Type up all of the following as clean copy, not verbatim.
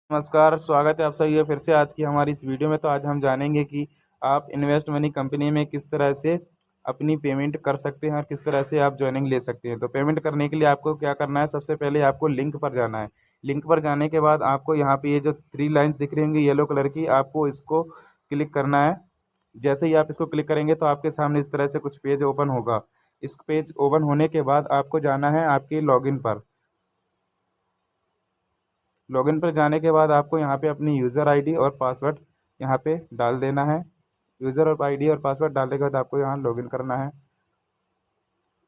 नमस्कार, स्वागत है आप सभी का फिर से आज की हमारी इस वीडियो में। तो आज हम जानेंगे कि आप इन्वेस्ट मनी कंपनी में किस तरह से अपनी पेमेंट कर सकते हैं और किस तरह से आप ज्वाइनिंग ले सकते हैं। तो पेमेंट करने के लिए आपको क्या करना है, सबसे पहले आपको लिंक पर जाना है। लिंक पर जाने के बाद आपको यहाँ पे ये जो 3 लाइन्स दिख रही होंगी येलो कलर की, आपको इसको क्लिक करना है। जैसे ही आप इसको क्लिक करेंगे तो आपके सामने इस तरह से कुछ पेज ओपन होगा। इस पेज ओपन होने के बाद आपको जाना है आपके लॉगिन पर। लॉगिन पर जाने के बाद आपको यहाँ पे अपनी यूज़र आईडी और पासवर्ड यहाँ पे डाल देना है। यूज़र और आईडी और पासवर्ड डालने के बाद आपको यहाँ लॉगिन करना है।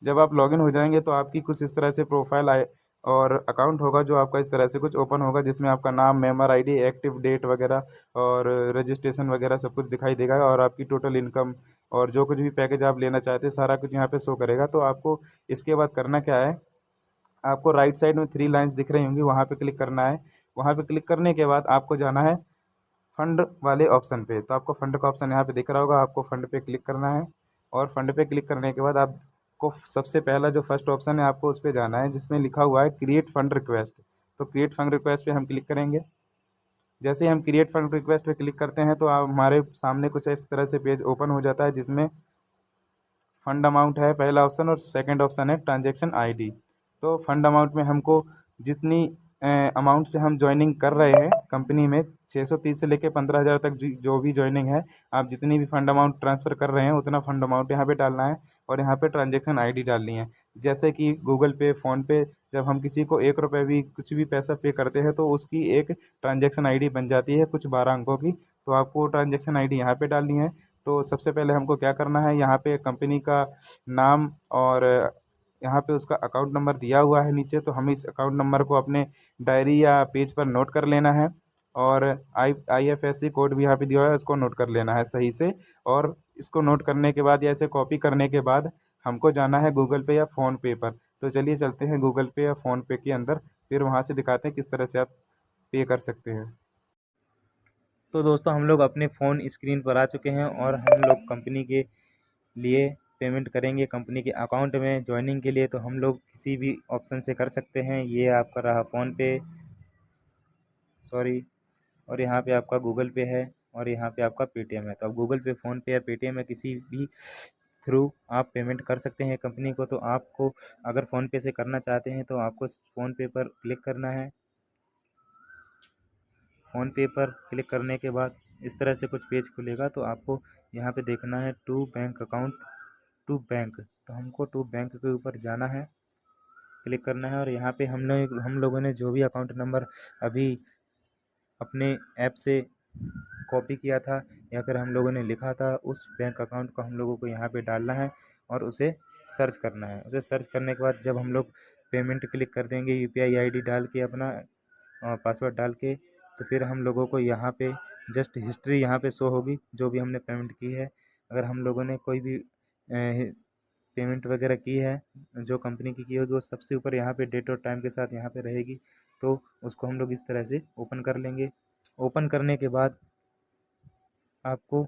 जब आप लॉगिन हो जाएंगे तो आपकी कुछ इस तरह से प्रोफाइल आए और अकाउंट होगा जो आपका इस तरह से कुछ ओपन होगा, जिसमें आपका नाम, मेंबर आईडी, एक्टिव डेट वगैरह और रजिस्ट्रेशन वगैरह सब कुछ दिखाई देगा और आपकी टोटल इनकम और जो कुछ भी पैकेज आप लेना चाहते हैं सारा कुछ यहाँ पे शो करेगा। तो आपको इसके बाद करना क्या है, आपको राइट साइड में 3 लाइन्स दिख रही होंगी, वहाँ पे क्लिक करना है। वहाँ पे क्लिक करने के बाद आपको जाना है फंड वाले ऑप्शन पे। तो आपको फंड का ऑप्शन यहाँ पे दिख रहा होगा, आपको फंड पे क्लिक करना है। और फंड पे क्लिक करने के बाद आपको सबसे पहला जो फर्स्ट ऑप्शन है आपको उस पर जाना है, जिसमें लिखा हुआ है क्रिएट फंड रिक्वेस्ट। तो क्रिएट फंड रिक्वेस्ट पे हम क्लिक करेंगे। जैसे ही हम क्रिएट फंड रिक्वेस्ट पे क्लिक करते हैं तो हमारे सामने कुछ इस तरह से पेज ओपन हो जाता है, जिसमें फंड अमाउंट है पहला ऑप्शन और सेकंड ऑप्शन है ट्रांजैक्शन आईडी। तो फंड अमाउंट में हमको जितनी अमाउंट से हम ज्वाइनिंग कर रहे हैं कंपनी में, 630 से लेकर 15,000 तक जो भी ज्वाइनिंग है, आप जितनी भी फंड अमाउंट ट्रांसफ़र कर रहे हैं उतना फंड अमाउंट यहाँ पे डालना है और यहाँ पे ट्रांजैक्शन आईडी डालनी है। जैसे कि गूगल पे, फ़ोनपे, जब हम किसी को 1 रुपये भी कुछ भी पैसा पे करते हैं तो उसकी एक ट्रांजैक्शन आईडी बन जाती है कुछ 12 अंकों की। तो आपको वो ट्रांजैक्शन आईडी यहाँ पे डालनी है। तो सबसे पहले हमको क्या करना है, यहाँ पे कंपनी का नाम और यहाँ पे उसका अकाउंट नंबर दिया हुआ है नीचे, तो हमें इस अकाउंट नंबर को अपने डायरी या पेज पर नोट कर लेना है। और IFSC कोड भी यहाँ पे दिया हुआ है, उसको नोट कर लेना है सही से। और इसको नोट करने के बाद या इसे कॉपी करने के बाद हमको जाना है गूगल पे या फ़ोनपे पर। तो चलिए चलते हैं गूगल पे या फ़ोनपे के अंदर, फिर वहाँ से दिखाते हैं किस तरह से आप पे कर सकते हैं। तो दोस्तों हम लोग अपने फ़ोन स्क्रीन पर आ चुके हैं और हम लोग कंपनी के लिए पेमेंट करेंगे कंपनी के अकाउंट में ज्वाइनिंग के लिए। तो हम लोग किसी भी ऑप्शन से कर सकते हैं। ये आपका रहा फ़ोनपे, सॉरी, और यहाँ पे आपका गूगल पे है और यहाँ पे आपका पेटीएम है। तो आप गूगल पे, फ़ोनपे या पेटीएम में किसी भी थ्रू आप पेमेंट कर सकते हैं कंपनी को। तो आपको अगर फ़ोनपे से करना चाहते हैं तो आपको फ़ोनपे पर क्लिक करना है। फ़ोनपे पर क्लिक करने के बाद इस तरह से कुछ पेज खुलेगा। तो आपको यहाँ पे देखना है to bank account, to bank. तो हमको टू बैंक के ऊपर जाना है, क्लिक करना है और यहाँ पे हम लोगों ने जो भी अकाउंट नंबर अभी अपने ऐप से कॉपी किया था या फिर हम लोगों ने लिखा था, उस बैंक अकाउंट को हम लोगों को यहाँ पे डालना है और उसे सर्च करना है। उसे सर्च करने के बाद जब हम लोग पेमेंट क्लिक कर देंगे UPI ID डाल के अपना पासवर्ड डाल के, तो फिर हम लोगों को यहाँ पे जस्ट हिस्ट्री यहाँ पे शो होगी जो भी हमने पेमेंट की है। अगर हम लोगों ने कोई भी पेमेंट वगैरह की है जो कंपनी की होगी, वो सबसे ऊपर यहाँ पे डेट और टाइम के साथ यहाँ पे रहेगी। तो उसको हम लोग इस तरह से ओपन कर लेंगे। ओपन करने के बाद आपको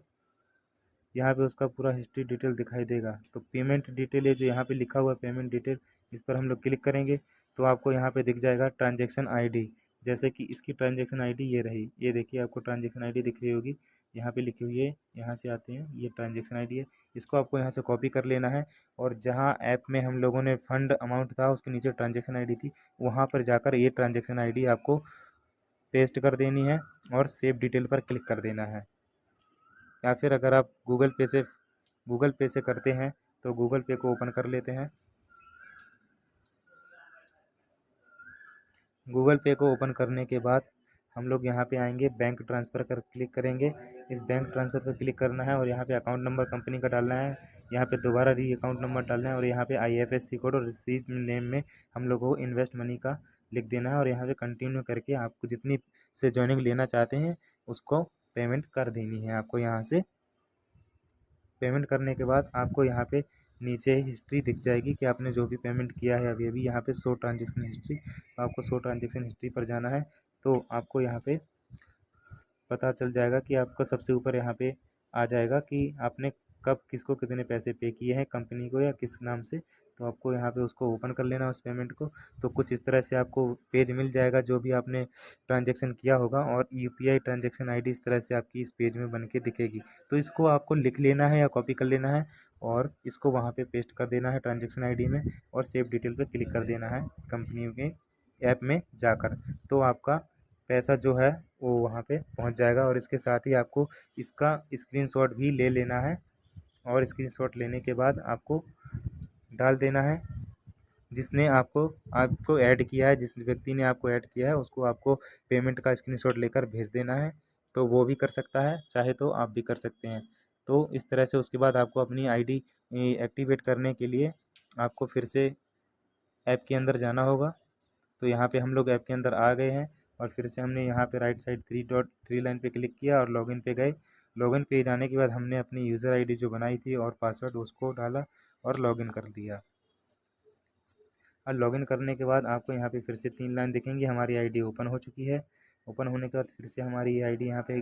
यहाँ पे उसका पूरा हिस्ट्री डिटेल दिखाई देगा। तो पेमेंट डिटेल है जो यहाँ पे लिखा हुआ है पेमेंट डिटेल, इस पर हम लोग क्लिक करेंगे तो आपको यहाँ पे दिख जाएगा ट्रांजैक्शन आईडी। जैसे कि इसकी ट्रांजैक्शन आईडी ये रही, ये देखिए आपको ट्रांजैक्शन आईडी दिख रही होगी, यहाँ पे लिखी हुई है। यहाँ से आते हैं, ये ट्रांजैक्शन आईडी है, इसको आपको यहाँ से कॉपी कर लेना है और जहाँ ऐप में हम लोगों ने फंड अमाउंट था उसके नीचे ट्रांजैक्शन आईडी थी, वहाँ पर जाकर ये ट्रांजैक्शन आईडी आपको पेस्ट कर देनी है और सेव डिटेल पर क्लिक कर देना है। या फिर अगर आप गूगल पे से करते हैं तो गूगल पे को ओपन कर लेते हैं। गूगल पे को ओपन करने के बाद हम लोग यहाँ पे आएंगे, बैंक ट्रांसफ़र कर क्लिक करेंगे। इस बैंक ट्रांसफ़र पर क्लिक करना है और यहाँ पे अकाउंट नंबर कंपनी का डालना है। यहाँ पे दोबारा री अकाउंट नंबर डालना है और यहाँ पे IFSC कोड और रिसीव नेम में हम लोग को इन्वेस्ट मनी का लिख देना है और यहाँ पे कंटिन्यू करके आपको जितनी से ज्वाइनिंग लेना चाहते हैं उसको पेमेंट कर देनी है। आपको यहाँ से पेमेंट करने के बाद आपको यहाँ पे नीचे हिस्ट्री दिख जाएगी कि आपने जो भी पेमेंट किया है अभी अभी, यहाँ पे शो ट्रांजैक्शन हिस्ट्री। तो आपको शो ट्रांजैक्शन हिस्ट्री पर जाना है। तो आपको यहाँ पे पता चल जाएगा कि आपका सबसे ऊपर यहाँ पे आ जाएगा कि आपने कब किसको कितने पैसे पे किए हैं, कंपनी को या किस नाम से, तो आपको यहाँ पे उसको ओपन कर लेना उस पेमेंट को। तो कुछ इस तरह से आपको पेज मिल जाएगा जो भी आपने ट्रांजैक्शन किया होगा, और यूपीआई ट्रांजैक्शन आईडी इस तरह से आपकी इस पेज में बन के दिखेगी। तो इसको आपको लिख लेना है या कॉपी कर लेना है और इसको वहाँ पे पेस्ट कर देना है ट्रांजैक्शन आईडी में, और सेव डिटेल पे क्लिक कर देना है कंपनी के ऐप में जाकर। तो आपका पैसा जो है वो वहाँ पे पहुँच जाएगा। और इसके साथ ही आपको इसका स्क्रीनशॉट भी ले लेना है, और स्क्रीनशॉट लेने के बाद आपको डाल देना है जिसने आपको आपको ऐड किया है, जिस व्यक्ति ने आपको ऐड किया है उसको आपको पेमेंट का स्क्रीनशॉट लेकर भेज देना है। तो वो भी कर सकता है, चाहे तो आप भी कर सकते हैं। तो इस तरह से उसके बाद आपको अपनी आईडी एक्टिवेट करने के लिए आपको फिर से ऐप के अंदर जाना होगा। तो यहाँ पे हम लोग ऐप के अंदर आ गए हैं, और फिर से हमने यहाँ पे राइट साइड थ्री लाइन पे क्लिक किया और लॉगिन पे गए। लॉगिन पे जाने के बाद हमने अपनी यूज़र आईडी जो बनाई थी और पासवर्ड उसको डाला और लॉगिन कर दिया। और लॉगिन करने के बाद आपको यहाँ पे फिर से 3 लाइन दिखेंगी, हमारी आईडी ओपन हो चुकी है। ओपन होने के बाद फिर से हमारी आईडी यहाँ पे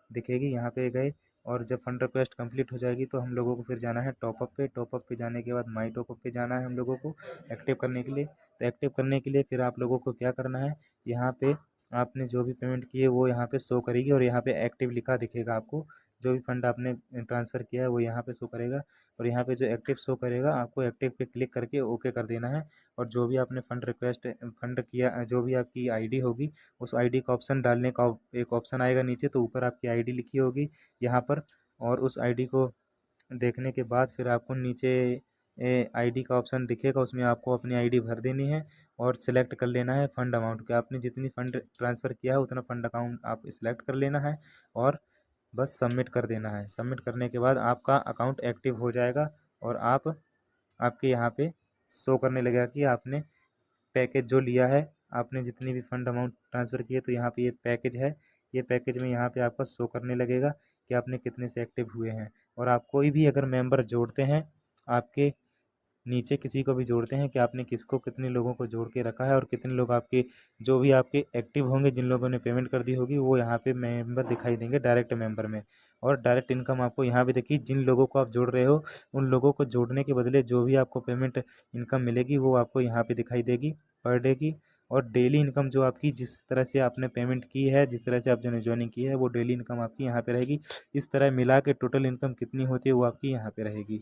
दिखेगी, यहाँ पे गए, और जब फंड रिक्वेस्ट कंप्लीट हो जाएगी तो हम लोगों को फिर जाना है टॉपअप पे। टॉपअप पे जाने के बाद माई टॉपअप पे जाना है हम लोगों को एक्टिव करने के लिए। तो एक्टिव करने के लिए फिर आप लोगों को क्या करना है, यहाँ पे आपने जो भी पेमेंट की है वो यहाँ पे शो करेगी, और यहाँ पे एक्टिव लिखा दिखेगा आपको। जो भी फंड आपने ट्रांसफ़र किया है वो यहाँ पे शो करेगा, और यहाँ पे जो एक्टिव शो करेगा आपको एक्टिव पे क्लिक करके ओके कर देना है। और जो भी आपने फंड रिक्वेस्ट फंड किया, जो भी आपकी आईडी होगी उस आईडी का ऑप्शन डालने का एक ऑप्शन आएगा नीचे, तो ऊपर आपकी आईडी लिखी होगी यहाँ पर, और उस आईडी को देखने के बाद फिर आपको नीचे आईडी का ऑप्शन दिखेगा, उसमें आपको अपनी आईडी भर देनी है और सिलेक्ट कर लेना है फंड अमाउंट कि आपने जितनी फंड ट्रांसफ़र किया है उतना फंड अकाउंट आप सिलेक्ट कर लेना है, और बस सबमिट कर देना है। सबमिट करने के बाद आपका अकाउंट एक्टिव हो जाएगा, और आपके यहाँ पे शो करने लगेगा कि आपने पैकेज जो लिया है, आपने जितनी भी फंड अमाउंट ट्रांसफ़र किए, तो यहाँ पे ये पैकेज है। ये पैकेज में यहाँ पे आपका शो करने लगेगा कि आपने कितने से एक्टिव हुए हैं। और आप कोई भी अगर मेंबर जोड़ते हैं, आपके नीचे किसी को भी जोड़ते हैं कि आपने किसको कितने लोगों को जोड़ के रखा है, और कितने लोग आपके जो भी आपके एक्टिव होंगे, जिन लोगों ने पेमेंट कर दी होगी, वो यहाँ पे मेंबर दिखाई देंगे डायरेक्ट मेंबर में। और डायरेक्ट इनकम आपको यहाँ पे देखिए, जिन लोगों को आप जोड़ रहे हो उन लोगों को जोड़ने के बदले जो भी आपको पेमेंट इनकम मिलेगी वो आपको यहाँ पे दिखाई देगी पर डे की। और डेली इनकम जो आपकी जिस तरह से आपने पेमेंट की है, जिस तरह से आपने ज्वाइनिंग की है, वो डेली इनकम आपकी यहाँ पे रहेगी। इस तरह मिला के टोटल इनकम कितनी होती है वो आपकी यहाँ पे रहेगी,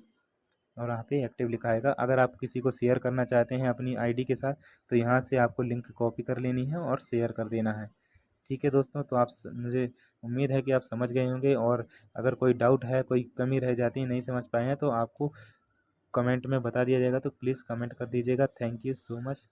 और यहाँ पे एक्टिव लिखा आएगा। अगर आप किसी को शेयर करना चाहते हैं अपनी आईडी के साथ, तो यहाँ से आपको लिंक कॉपी कर लेनी है और शेयर कर देना है। ठीक है दोस्तों, तो मुझे उम्मीद है कि आप समझ गए होंगे, और अगर कोई डाउट है, कोई कमी रह जाती है, नहीं समझ पाए हैं, तो आपको कमेंट में बता दिया जाएगा, तो प्लीज़ कमेंट कर दीजिएगा। Thank you so much.